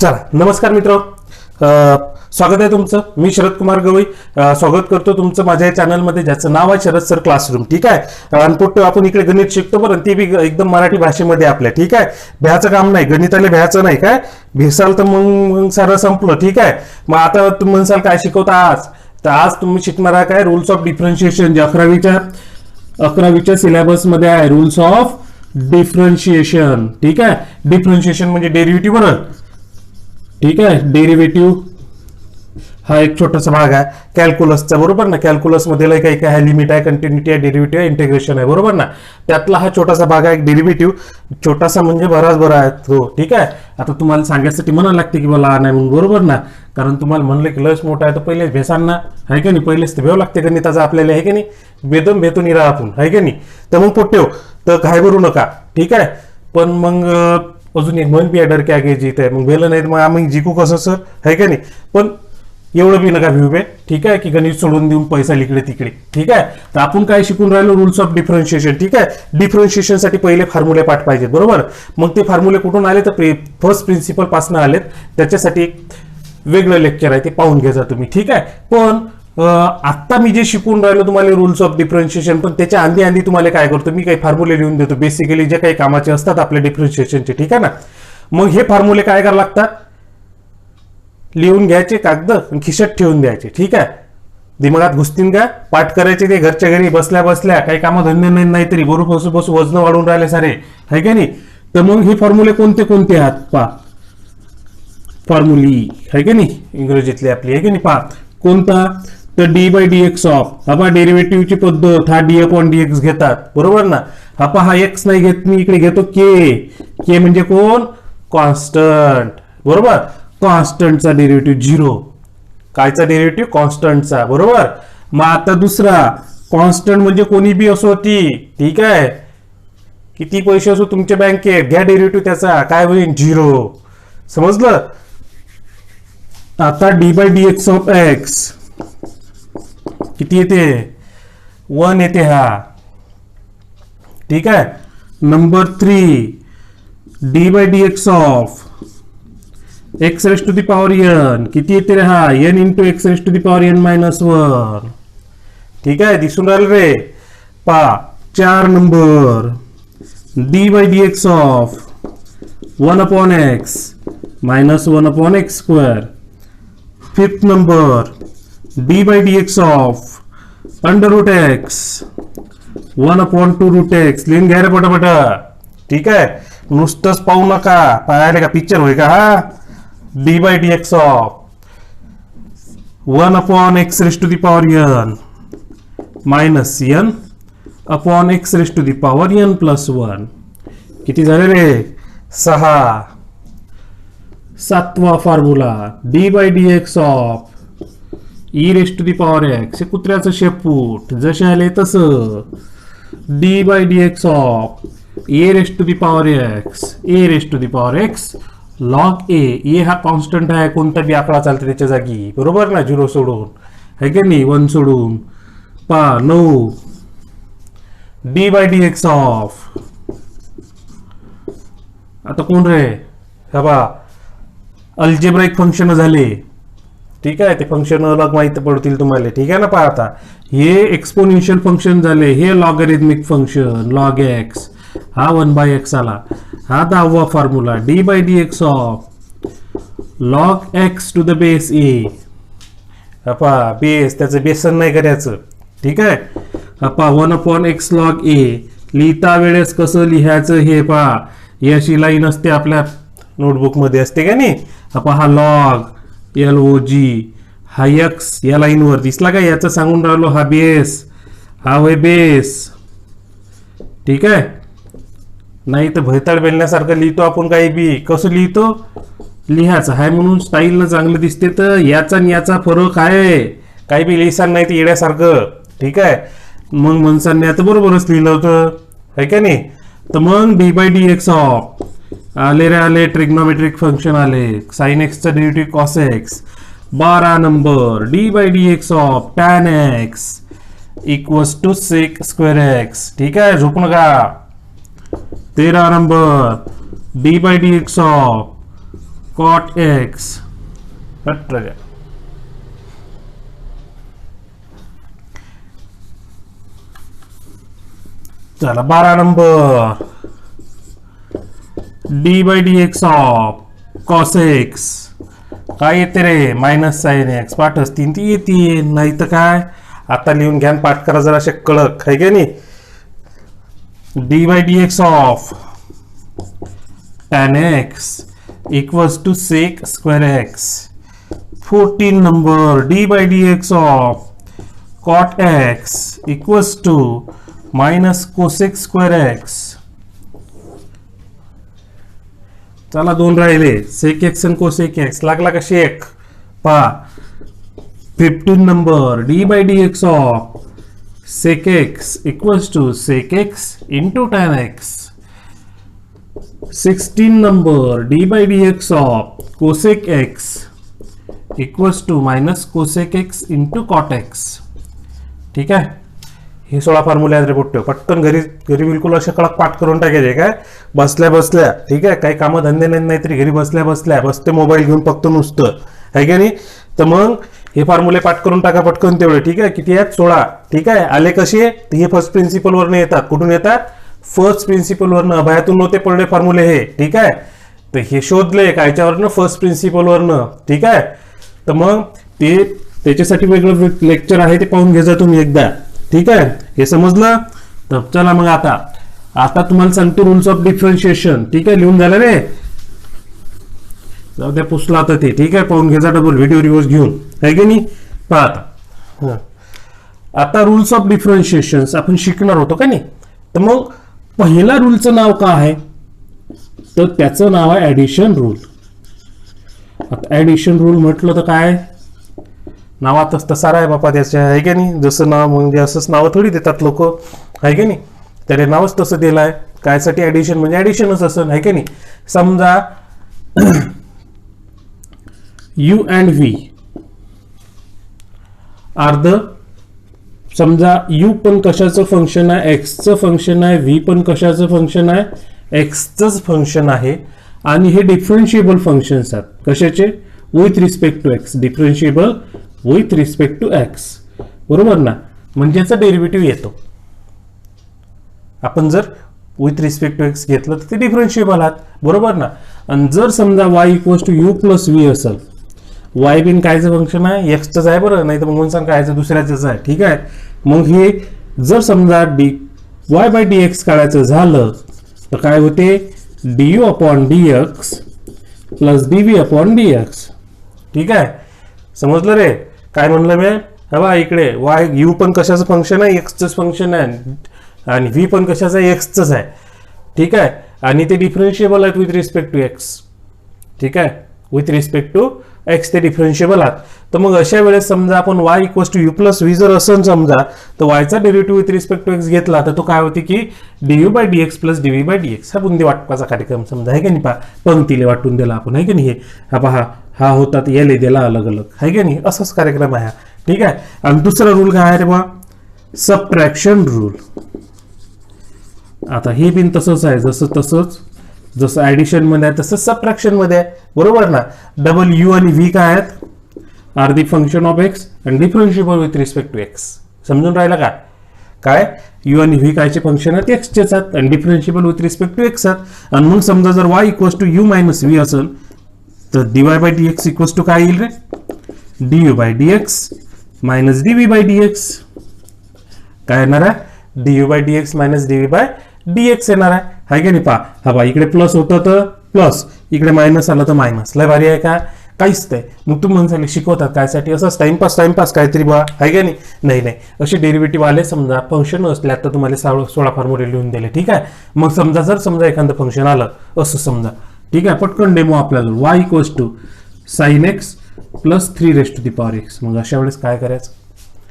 चला नमस्कार मित्र, स्वागत आहे तुमचं. मी शरद कुमार गवई स्वागत करतो तुमचं माझ्या चॅनलमध्ये, ज्याचं नाव आहे शरद सर क्लासरूम. ठीक आहे. अनपुट आपण इकडे गणित शिकतो बरं, ते बी एकदम मराठी भाषेमध्ये आपल्या. ठीक आहे. भ्याचं काम नाही, गणिताला भ्याचं नाही. काय भेसाल तर मग सारं संपलं. ठीक आहे. मग आता तुम्ही म्हणसाल काय शिकवता आज, तर आज तुम्ही शिकणार आहे काय, रूल्स ऑफ डिफरन्शिएशन, जे 11वीच्या सिलेबसमध्ये आहे. Rules of differentiation. ठीक आहे. डिफरन्शिएशन म्हणजे डेरिव्हेटिव्ह बरं. ठीक आहे. डेरिव्हेटिव्ह हा एक छोटासा भाग आहे कॅल्क्युलसचा, बरोबर ना. कॅल्क्युलस मध्ये काही काय लिमिट आहे, कंटिन्युटी आहे, डेरिव्हेटिव्ह आहे, इंटिग्रेशन आहे, बरोबर ना. त्यातला हा छोटासा भाग आहे डेरिव्हेटिव्ह. छोटासा म्हणजे बराच बरा आहे तो. ठीक आहे. आता तुम्हाला सांगायसाठी म्हणायला लागते की मला नाही म्हणून, बरोबर ना. कारण तुम्हाला म्हणलं की लस मोठा आहे तर पहिलेच भेसांना आहे की नाही, पहिलेच तर भेव लागते गणिताचा आपल्याला, आहे की नाही. बेदम भेतून राहा आपण, आहे की नाही. तर मग पोट्टेव तर काय भरू नका. ठीक आहे. पण मग अजून एक म्हण बी आहे, डर के आगे जीत आहे. मग भेलं नाही तर मग आम्ही जिंकू कसं सर, आहे का नाही. पण एवढं बी नका भिऊ बे. ठीक आहे. की गणित सोडून देऊन पैसा इकडे तिकडे. ठीक आहे. तर आपण काय शिकून राहिलो, रूल्स ऑफ डिफरन्शिएशन. ठीक आहे. डिफरन्शिएशन साठी पहिले फॉर्म्युले पाठ पाहिजेत, बरोबर. मग ते फॉर्म्युले कुठून आले, तर फर्स्ट प्रिन्सिपल पासून आलेत. त्याच्यासाठी एक वेगळं लेक्चर आहे, ते पाहून घ्यायचा तुम्ही. ठीक आहे. पण आता मी जे शिकून राहिलो तुम्हाला रूल्स ऑफ डिफरन्शिएशन, पण त्याच्या आधी तुम्हाला काय करतो, मी काही फॉर्म्युले लिहून देतो बेसिकली, जे काही कामाचे असतात आपल्या डिफरन्शिएशनचे. ठीक आहे ना. मग हे फॉर्म्युले काय करावं लागतात, लिहून घ्यायचे कागद खिशात ठेवून द्यायचे. ठीक आहे. दिमागात घुसतील का, पाठ करायचे ते घरच्या घरी बसल्या बसल्या, काही कामधंदे नाही तरी बरोबर बस वजन वाढून राहिले सारे, आहे का नाही. तर मग हे फॉर्म्युले कोणते कोणते आहेत पा, फॉर्म्युली आहे का नाही, इंग्रजीतली आपली, आहे का नाही. पा कोणता, तर d by d x of, हा डेरिव्हेटिव्हची पद्धत, हा डी अपॉन डी एक्स घेतात, बरोबर ना. हा एक्स नाही घेत मी, इकडे घेतो के म्हणजे कोण, कॉन्स्टंट, बरोबर. कॉन्स्टंटचा डेरिव्हेटिव्ह 0. कायचा डेरिव्हेटिव्ह, कॉन्स्टंटचा, बरोबर. मग आता दुसरा, कॉन्स्टंट म्हणजे कोणी बी असो ती. ठीक आहे. किती पैसे असो तुमच्या बँकेत, घ्या डेरिव्हेटिव्ह त्याचा, काय होईल, 0. समजलं. आता d by d x of x किती येते, 1 येते हा. ठीक आहे. Number 3, d by d x of x raise to the power n किती येते रे, हा n into x raise to the power n minus 1. ठीक आहे. दिसून राहिलं रे. 4 number, d by d x of 1 upon x minus 1 upon x square. 5th number, d by d x of under root x 1 upon 2 root x. लिहून घ्या रे पटापट. ठीक आहे. नुसतंच पाहू नका, पाहायला का पिक्चर होय का. हा d by d x of 1 upon x raise to the power n minus n upon x raise to the power n plus 1. किती झाले रे, 6. 7वा formula, d by d x of e raise to the power x, हे कुत्र्याचं शेपूट जसे आले तसं. D by d x of a raise to the power x log a हा कॉन्स्टंट आहे, कोणता बी आकडा चालते त्याच्या जागी, बरोबर ना. 0 सोडून, है की नाही, 1 सोडून. 9, d by d x of, आता कोण रे, हा अल्जेब्राइक फंक्शन झाले. ठीक आहे. ते फंक्शन अलग माहिती पडतील तुम्हाला. ठीक आहे ना. पहा आता हे एक्सपोनेन्शियल फंक्शन झाले, हे लॉगरिथमिक फंक्शन लॉग एक्स, हा 1 बाय एक्स आला. हा 10वा formula, d by d x of log x to the base a. Base त्याचं बेसन नाही करायचं. ठीक आहे. 1 अपॉन एक्स लॉग ए. लिहिता वेळेस कसं लिहायचं हे पहा, ही अशी लाईन असते आपल्या नोटबुक मध्ये असते का नाही. हा लॉग LOG, हा एक्स या लाईन वर दिसला का, याचं सांगून राहिलो. हा बेस, हा होय बेस. ठीक आहे. नाही तर भैताळ बेलण्यासारखं लिहितो आपण, काही बी कसं लिहितो, लिहायचं आहे म्हणून स्टाईलनं चांगलं दिसते. तर याचा आणि याचा फरक आहे, काही बी लिहिसान नाही तर येड्यासारखं. ठीक आहे. मग मनसांनी आता बरोबरच लिहिलं होतं, आहे का नाही. तर मग d by d x of आले ट्रिग्नोमेट्रिक फंक्शन आले, साइन एक्सचा derivative cos x. 12 number, d by d x of tan x equals to sec square x. ठीक आहे. झोप नका. 13 number, d by d x of cot x. चला 12 number, d by d x of cos x. काय येते रे? Minus sine x. पाठ असतील ती येते, नाही तर काय. आता लिहून घ्या, पाठ करा जरा असे कडक, आहे का नाही. D by d x of tan x equals to sec square x. 14 number, d by dx of cot x equals to minus cosec square x. चला 2 राहिले, sec x आणि cosec x. लागला का शेक? पहा 15 number, d by dx of sec x equals to sec x into tan x. 16 number, d by dx of cosec x equals to minus cosec x into cot x. ठीक आहे. हे 16 फॉर्म्युले आहेत रे पोट्टे. पटकन घरी बिलकुल असे कडक पाठ करून टाकायचे काय बसल्या बसल्या. ठीक आहे. काही कामं धंदे नाही तरी घरी बसल्या बसल्या बसते मोबाईल घेऊन फक्त नुसतं, आहे का नाही. तर मग हे फॉर्म्युले पाठ करून टाका पटकन तेवढे. ठीक आहे. किती आहेत? 16. ठीक आहे. आले कसे? तर हे फर्स्ट प्रिन्सिपल वरनं येतात. कुठून येतात? फर्स्ट प्रिन्सिपल वरनं. अभयातून नव्हते पडले फॉर्म्युले हे. ठीक आहे. तर हे शोधले कायच्यावरनं? फर्स्ट प्रिन्सिपल वरनं. ठीक आहे. तर मग ते त्याच्यासाठी वेगळं लेक्चर आहे, ते पाहून घ्या तुम्ही एकदा. ठीक आहे. हे समजलं. तर चला मग आता तुम्हाला सांगतो रूल्स ऑफ डिफरन्शिएशन. ठीक आहे. लिहून झालं रे? जाऊ द्या, पुसला आता ते. ठीक आहे. पाहून घ्यायचा डबल व्हिडिओ रिव्ह्यूज घेऊन, आहे की नाही. पहा आता रूल्स ऑफ डिफरन्शिएशन आपण शिकणार होतो का नाही. तर मग पहिला रूलचं नाव काय आहे? तर त्याचं नाव आहे ऍडिशन रूल. आता ऍडिशन रूल म्हटलं तर काय, नावातच तसा आहे बापा त्याच्या, आहे की नाही. जसं नाव म्हणजे असंच नावं थोडी देतात लोक, आहे की नाही. त्याने नावच तसं दिलं आहे. कायसाठी ऍडिशन म्हणजे ऍडिशनच असं, आहे की नाही. समजा u and v are the, समजा यू पण कशाचं फंक्शन आहे? एक्सचं फंक्शन आहे. व्ही पण कशाचं फंक्शन आहे? एक्सचंच फंक्शन आहे. आणि हे डिफरन्शिएबल फंक्शन्स आहेत. कशाचे? With respect to x. Differentiable with respect to x, बरोबर ना. म्हणजे याचा डेरिव्हेटिव्ह येतो. आपण जर विथ रिस्पेक्ट टू एक्स घेतलं तर ते डिफरन्शिएबल आहात, बरोबर ना. आणि जर समजा y equals to u plus v असेल, वाय बिन कायचं फंक्शन आहे? एक्सचंच आहे बरं, नाही तर मग सांग कायचं दुसऱ्याच आहे. ठीक आहे. मग हे जर समजा वाय बाय डी एक्स काढायचं झालं तर काय होते? D you upon D x plus d V upon D x. ठीक आहे. समजलं रे काय म्हणलं मी? हवा इकडे वाय यू पण कशाचं फंक्शन आहे? एक्सचंच फंक्शन आहे. आणि व्ही पण कशाचं आहे? एक्सचंच आहे. ठीक आहे. आणि ते डिफरन्शिएबल आहेत विथ रिस्पेक्ट टू एक्स. ठीक आहे. विथ रिस्पेक्ट टू एक्स ते डिफरन्शिएबल आहात. तर मग अशा वेळेस समजा आपण y equals to u plus v जर असं समजा, तर वायचा derivative with respect to x घेतला तर तो काय होते की d u by d x plus d v by d x. हा बुंदी वाटपाचा कार्यक्रम समजा, आहे की नाही. पहा पंक्तीले वाटून दिला आपण, आहे की नाही. हे हा पहा, हा होता याले दिला अलग अलग, आहे की नाही. असाच कार्यक्रम आहे. ठीक आहे. आणि दुसरा रूल काय आहे रे बा? Subtraction rule. आता हे बिन तसंच आहे, जसं ऍडिशन मध्ये आहे तसं सबट्रॅक्शन मध्ये आहे, बरोबर ना. डबल यू आणि व्ही काय आहेत? Are the function of x and differentiable with respect to x. समजून राहिला का? काय यू आणि व्ही कायचे फंक्शन आहेत? एक्सचेच आहेत. आणि differentiable with respect to x आहेत. आणि मग समजा जर y equals to u minus v असेल तर d y by d x equals to काय येईल रे? D u by d x minus d v by d x. काय येणार आहे? D u by d x minus d v by d x येणार आहे की नाही. पहा हा बा, इकडे प्लस होतं तर प्लस, इकडे मायनस आलं तर मायनस. लय भारी आहे का? काहीच नाही. मग तुम्ही म्हणसाल शिकवतात कायसाठी? असंच टाइमपास काहीतरी बा, आहे का नाही. नाही असे डेरिव्हेटिव्ह आले समजा, फंक्शन असले. आता तुम्हाला 16 फॉर्म्युले लिहून दिले. ठीक आहे. मग समजा एखादं फंक्शन आलं असं समजा. ठीक आहे. पटकन डेमो आपल्याला y equals to sine x plus 3 raise to the power x. मग अशा वेळेस काय करायचं?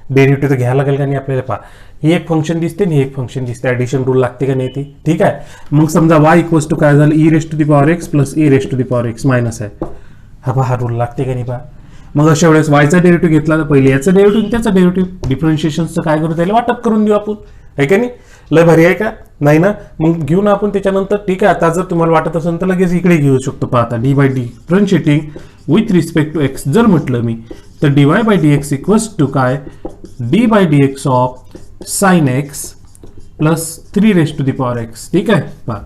डेरिव्हेटिव्ह तर घ्यायला लागेल का नाही आपल्याला. पहा हे एक फंक्शन दिसते आणि हे एक फंक्शन दिसते. ऍडिशन रूल लागते का नाही ते. ठीक आहे. मग समजा वाय इक्वल्स टू काय झालं? E raise to the power x plus e raise to the power x minus आहे. हा रूल लागते का नाही. पहा मग अशा वेळेस वायचा डेरिव्हेटिव्ह घेतला तर पहिले याचा डेरिव्हेटिव्ह त्याचा डेरिव्हेटिव्ह. डिफरन्शिएशनचं काय करू? त्याला वाटप करून देऊ आपण, आहे का नाही? लय भारी आहे का? नाही ना? मग घेऊ ना आपण त्याच्यानंतर. ठीक आहे, आता जर तुम्हाला वाटत असेल तर लगेच इकडे घेऊ शकतो. पहा आता d by d differentiating with respect to x जर म्हटलं मी तर d y by d x equals to काय? D by d x of sine x plus 3 raise to the power x. ठीक आहे, पहा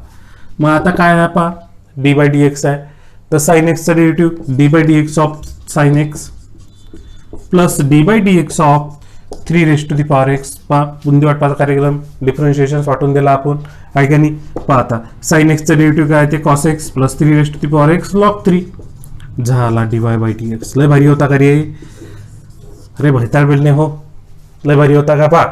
मग आता काय आहे? पहा डी बाय डी एक्स आहे तर साइन एक्सचा derivative d by d x of sine x plus d by d x of 3 raise to the power x. पहा बुंदी वाटपाचा कार्यक्रम डिफरन्शिएशन वाटून दिला आपण, आहे का नाही? पहा आता साइन एक्सचं डेरिव्हेटिव्ह काय ते cos x plus 3 raise to the power x log 3 झाला d y by d x. लय भारी होता का रे? अरे भैताळ बेलने हो, लय भारी होता का? पहा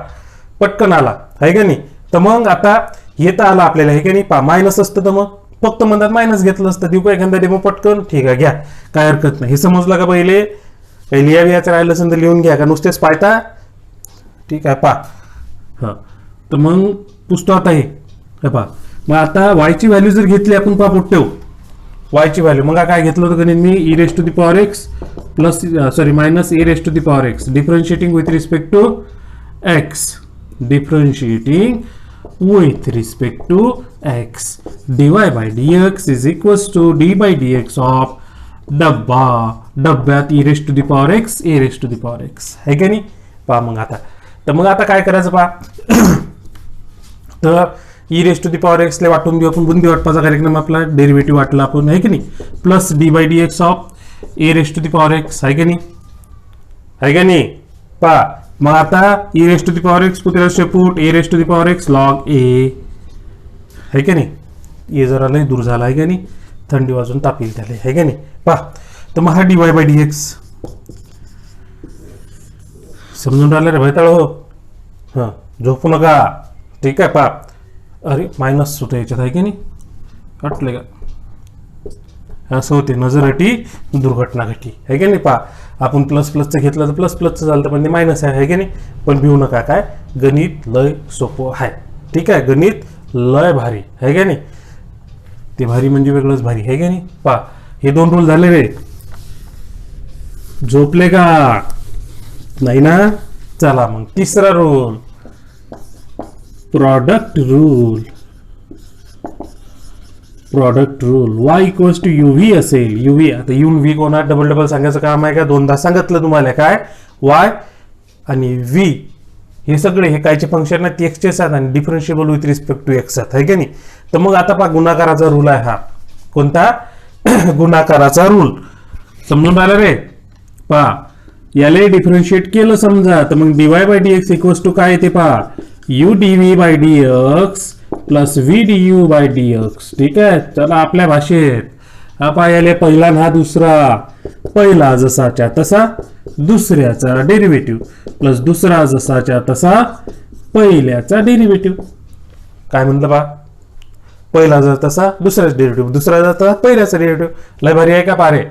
पटकन आला, आहे का नाही? तर मग आता हे तर आलं आपल्याला, आहे का नाही? पहा मायनस असतं तर मग फक्त म्हणतात मायनस घेतलं असतं. देऊ का एखादा डेमो पटकन? ठीक आहे, घ्या, काय हरकत नाही. हे समजलं का? पहिले काही लिहायचं राहिलं असेल तर लिहून घ्या, का नुसतेच पाहता? ठीक आहे, पहा. हां, तर मग पुसतो आता हे पहा. मग आता वायची व्हॅल्यू जर घेतली आपण, पहा पोट्टेव वायची व्हॅल्यू मग काय घेतलं होतं गणित मी? E raise to the power x plus minus a raise to the power x differentiating with respect to x. Differentiating with respect to x dy by dx is equals to d by dx of डब्यात e raised to the power x a raised to the power x, है का नाही? पहा मग आता तर मग आता काय करायचं पहा. तर e raised to the power x ला वाटून देऊ आपण. बुंदी वाटपाचा कार्यक्रम आपला डेरिव्हेटिव्ह वाटला आपण, है की नाही? Plus d by d x of a raise to the power x, है का नाही? है का नाही? पहा मग आता e raise to the power x पुतळ्या शेपूट a raise to the power x log a, है का नाही? ए जरा लय दूर झाला, आहे का नाही? थंडी वाजून तापील त्याला, है का नाही? पहा तर मग हा D y by d x समजून राहिलं रे भैताळ हो? हां, झोपू नका. ठीक आहे, पहा अरे मायनस सुट याच्यात, आहे की नाही? वाटले का? असं होते, नजर हटी दुर्घटना घटी, है की नाही? पहा आपण प्लस प्लसचं घेतलं तर प्लस प्लसचं झालं तर पण ते मायनस आहे, की नाही? पण भिवू नका, काय गणित लय सोपं आहे. ठीक आहे, गणित लय भारी, है की नाही? ते भारी म्हणजे वेगळंच भारी, है की नाही? पहा हे 2 रूल झाले रे. झोपले का? नाही ना? चला मग तिसरा rule, product rule. Product rule y equals to uv असेल. uv आता uv कोणा डबल सांगायचं काम आहे का? 2दा सांगितलं तुम्हाला. काय y आणि v हे सगळे हे कायचे फंक्शन आहेत? एक्सचे आहेत आणि differentiable with respect to x आहेत, है की नाही? तर मग आता पहा गुणाकाराचा रूल आहे हा. कोणता? गुणाकाराचा रूल. समजून राहिलं रे? पहा याला डिफरन्शिएट केलं समजा तर मग dy by dx equals to काय येते? पहा u dv by dx plus v d u by d x. ठीक आहे, चला आपल्या भाषेत हा पायाले पहिला हा दुसरा. पहिला जसाच्या तसा दुसऱ्याचा डेरिव्हेटिव्ह प्लस दुसरा जसाच्या तसा पहिल्याचा डेरिव्हेटिव्ह. काय म्हणलं बा? पहिला जर तसा दुसऱ्याचा डेरिव्हेटिव्ह, दुसरा जर तसा पहिल्याचा डेरिव्हेटिव्ह. लय भारी आहे का? पारे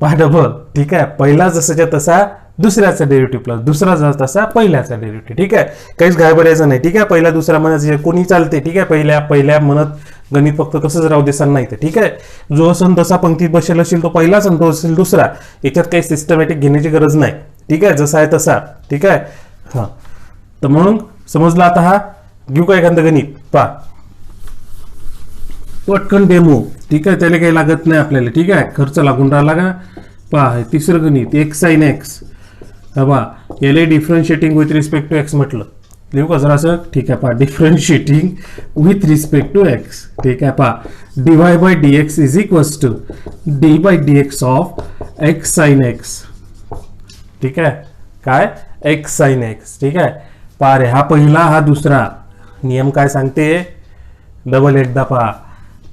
पहा डबल. ठीक आहे, पहिला जसाच्या तसा दुसऱ्याचा डेरिव्हेटिव्ह प्लस दुसरा जर तसा पहिल्याचा डेरिव्हेटिव्ह. ठीक आहे, काहीच घाबरायचं नाही. ठीक आहे, पहिला दुसरा म्हणायचं कोणी चालते. ठीक आहे, पहिल्या म्हणत गणित फक्त तसंच राहू देसान नाही तर. ठीक आहे, जो असन तसा पंक्तीत बसेल असेल तो पहिलाच आणि तो असेल दुसरा. याच्यात काही सिस्टमॅटिक घेण्याची गरज नाही. ठीक आहे, जसा आहे तसा. ठीक आहे, हां तर मग समजला आता हा. घेऊ का एखादं गणित? पहा पटकन डेमो. ठीक आहे, त्याला काही लागत नाही आपल्याला. ठीक आहे, खर्च लागून राहिला का? पहा तिसरं गणित एक्स साइन एक्स. बा याला differentiating with respect to x म्हटलं. लिहू का जरासं? ठीक आहे, पहा differentiating with respect to x. ठीक आहे, पहा d y by d x is equals to d by d x of x sine x. ठीक आहे, काय एक्स साइन एक्स. ठीक आहे, पहा रे हा पहिला हा दुसरा. नियम काय सांगते? डबल एकदा पहा.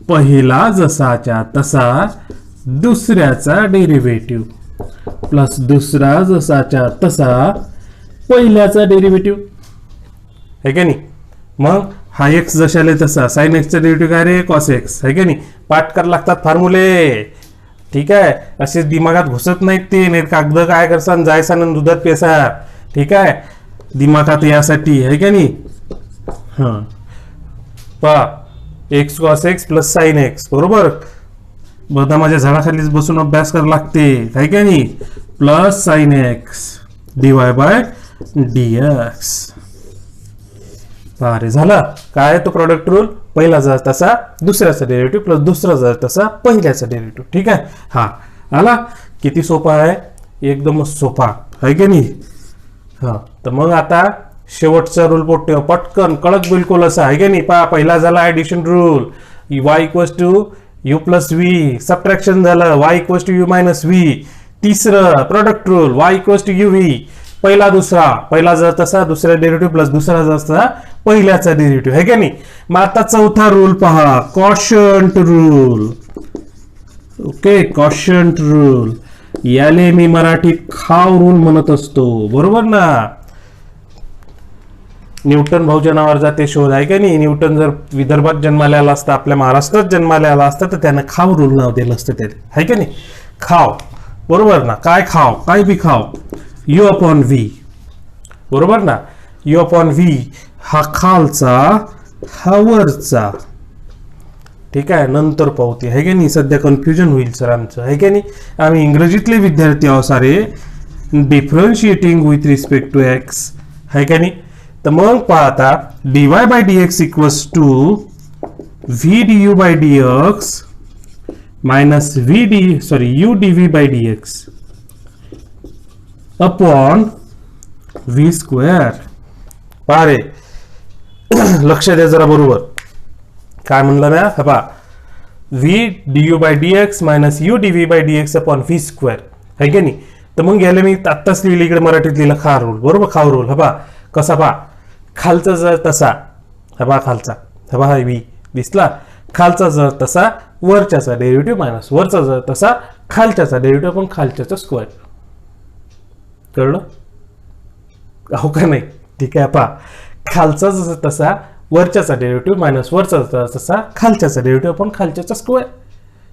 पहिला जसाच्या तसा दुसऱ्याचा डेरिव्हेटिव्ह प्लस दुसरा जसाच्या तसा पहिल्याचा डेरिव्हेटिव्ह, है का नाही? मग हा एक्स जशाले तसा साइन एक्सचा डेरिव्हेटिव्ह काय रे? कॉस एक्स, है का नाही? पाठ करायला लागतात फॉर्म्युले. ठीक आहे, असेच दिमागात घुसत नाहीत ते. नाही कागद काय करसान जायसान दुधात पेसा. ठीक आहे, दिमागात यासाठी, है का नाही? हां पहा x cos x plus sine x बरोबर. बदामाच्या झाडाखालीच बसून अभ्यास करायला लागते, काय काय नाही? Plus sine x D y bye dx. अरे झाला काय तो प्रॉडक्ट रूल, पहिला जर तसा दुसऱ्याचा डेरिव्हेटिव्ह प्लस दुसरा जर तसा पहिल्याचा डेरिव्हेटिव्ह. ठीक आहे, हा आला. किती सोपा आहे, एकदम सोपा आहे की नाही. हा तर मग आता शेवटचा रूल पटकन कडक बिलकुल असा आहे की नाही. पहिला झाला addition rule, y equals to u plus v. Subtraction झालं y equals to u minus v. तिसरं product rule y equals to u v. पहिला दुसरा, पहिला जर तसा दुसरा डेरिव्हेटिव्ह प्लस दुसरा जर तसा पहिल्याचा डेरिव्हेटिव्ह आहे की नाही. मग आता चौथा रूल पहा, कॉशंट रूल. ओके, कॉशंट रूल याले मी मराठीत खाव रूल म्हणत असतो, बरोबर ना. न्यूटन भाऊच्या नावावर जाते शोध आहे का नाही. न्यूटन जर विदर्भात जन्माला आला असता, आपल्या महाराष्ट्रात जन्माला आला असता, तर त्यानं खाव रूल नाव दिलं असतं त्याला, आहे का नाही. खाव, बरोबर ना. काय खाव, काय बी खाव, यू अपॉन व्ही, बरोबर ना. यू अपॉन व्ही हा खालचा, हा वरचा. ठीक आहे, नंतर पाहते आहे की नाही. सध्या कन्फ्युजन होईल सर आमचं, आहे की नाही. आम्ही इंग्रजीतले विद्यार्थी आहोत सारे. Differentiating with respect to x, आहे का नाही. तर मग पाहता dy by dx equals to v du by dx minus u dv by dx upon v square. पारे लक्ष द्या जरा, बरोबर काय म्हणलं ना. हा पहा, v du by dx minus u dv by dx upon v square, आहे की नाही. तर मग गेले मी आत्ताच लिहिलं इकडे मराठीत लिहिलं खा रूल, बरोबर. खाव रूल. हा पहा कसा, पहा खालचा जर तसा, हा पहा खालचा, हा पहा v दिसला. खालचा जर तसा वरच्याचा डेरिव्हेटिव्ह मायनस वरचा जर तसा खालच्याचा डेरिव्हेटिव्ह पण खालच्याचा स्क्वेअर. कळलं हो का नाही. ठीक आहे, पहा खालचा जर तसा वरच्याचा डेरिव्हेटिव्ह मायनस वरचा तसा खालच्याचा डेरिव्हेटिव्ह पण खालच्याचा स्क्वेअर.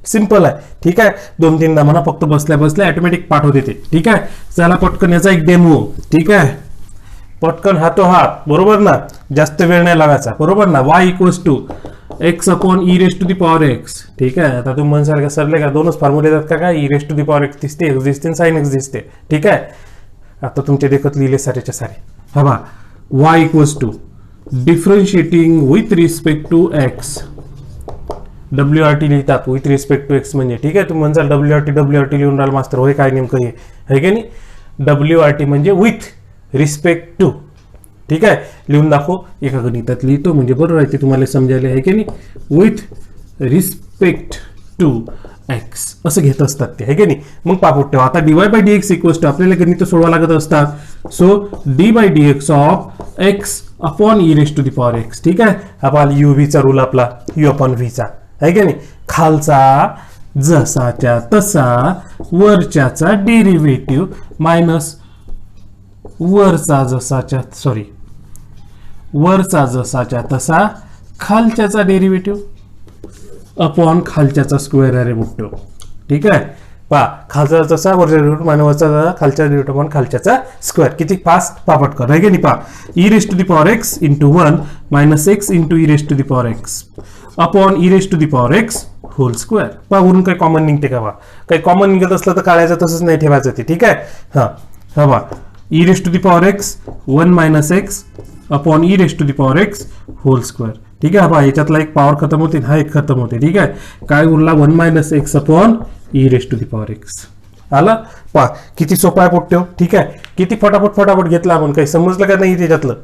सिंपल आहे. ठीक आहे, 2-3दा म्हणा फक्त, बसल्या बसल्या ऑटोमॅटिक पाठ होते ते. ठीक आहे, चला पटकन याचा एक डेमो. ठीक आहे, पटकन हातोहात, बरोबर ना. जास्त वेळ नाही लागायचा, बरोबर ना. y equals to x upon e raise to the power x. ठीक आहे, आता तुम्ही म्हणसाल का सरले का दोनच फॉर्म्युले येतात का, काय e raise to the power x दिसते, एक्स दिसते, साइन एक्स दिसते. ठीक आहे, आता तुमच्या देखत लिहिले सारेच्या सारे. हा बा y equals to differentiating with respect to x. WRT लिहितात विथ रिस्पेक्ट टू एक्स म्हणजे. ठीक आहे, तुम्ही म्हणसाल WRT लिहून राहिला मास्तर, होय काय नेमकं हे, आहे की नाही. WRT म्हणजे विथ रिस्पेक्ट टू. ठीक आहे, लिहून दाखव. एका गणितात लिहितो म्हणजे बरोबर आहे, ते तुम्हाला समजायला, आहे की नाही. विथ रिस्पेक्ट टू एक्स असं घेत असतात ते, आहे की नाही. मग पापोट ठेवा. आता dy by dx equals to आपल्याला गणित सोडवा लागत असतात. So d by dx of x upon e raise to the power x. ठीक आहे, आपला u v चा रूल, आपला u अपॉन v चा, आहे की नाही. खालचा जसाच्या तसा वरच्याचा डेरिव्हेटिव्ह मायनस वरचा जसाच्या तसा खालच्याचा डेरिव्हेटिव्ह अपॉन खालच्याचा स्क्वेअर आहे रे मोठं. ठीक आहे, पहा खालचा तसा वरचा डेरिव्हेटिव्ह मायनस वरचा खालच्या डेरिव्हेटिव्ह अपॉन खालच्याचा स्क्वेअर. किती फास्ट पापट कर, आहे की नाही. पहा e raise to the power x into 1 minus x into e raise to the power x upon e raise to the power x whole square. पहा वरून काही कॉमन निघते का, काही कॉमन निघत असलं तर काढायचं, तसंच नाही ठेवायचं ते. ठीक आहे, हा हा बा e raise to the power x 1 minus x upon e raise to the power x whole square. ठीक आहे, पहा याच्यातला एक पॉवर खतम होते, हा एक खतम होते. ठीक आहे, काय उरला 1 minus x upon e raise to the power x. आला, पहा किती सोपा आहे पोट्ट्यो. ठीक आहे, किती फटाफट घेतला आपण, काही समजलं का नाही त्याच्यातलं,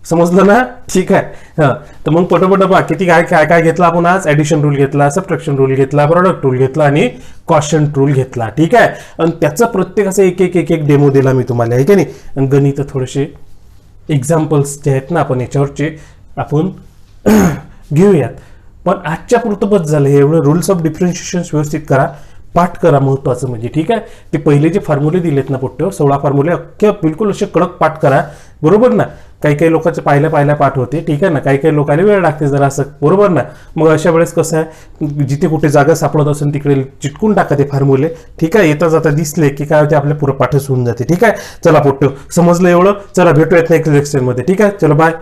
समजलं ना. ठीक आहे, हा तर मग पटपट पहा किती काय घेतला आपण आज. ऍडिशन रूल घेतला, सबट्रॅक्शन रूल घेतला, प्रोडक्ट रूल घेतला आणि कॉशंट रूल घेतला. ठीक आहे, आणि त्याचा प्रत्येक असं एक डेमो दिला मी तुम्हाला, आहे की नाही. आणि गणित थोडेसे एक्झाम्पल्स जे आहेत ना आपण याच्यावरचे आपण घेऊयात. पण आजच्या पुरतं बस झालं हे एवढं. रूल्स ऑफ डिफरन्शिएशन व्यवस्थित करा, पाठ करा महत्वाचं म्हणजे. ठीक आहे, ते पहिले जे फॉर्म्युले दिलेत ना पोट्टे, 16 फॉर्म्युले अख्खे बिलकुल असे कडक पाठ करा, बरोबर ना. काही लोकांचं पाहिल्या पाठ होते. ठीक आहे ना, काही लोकांना वेळ लागते जरा असं, बरोबर ना. मग अशा वेळेस कसं आहे, जिथे कुठे जागा सापडत असेल तिकडे चिटकून टाका ते फॉर्म्युले. ठीक आहे, येता जाता दिसले की काय होते, आपल्या पुरं पाठच होऊन जाते. ठीक आहे, चला पोट्टे समजलं एवढं. चला भेटूयात नेक्स्ट लेक्चरमध्ये. ठीक आहे, चलो बाय.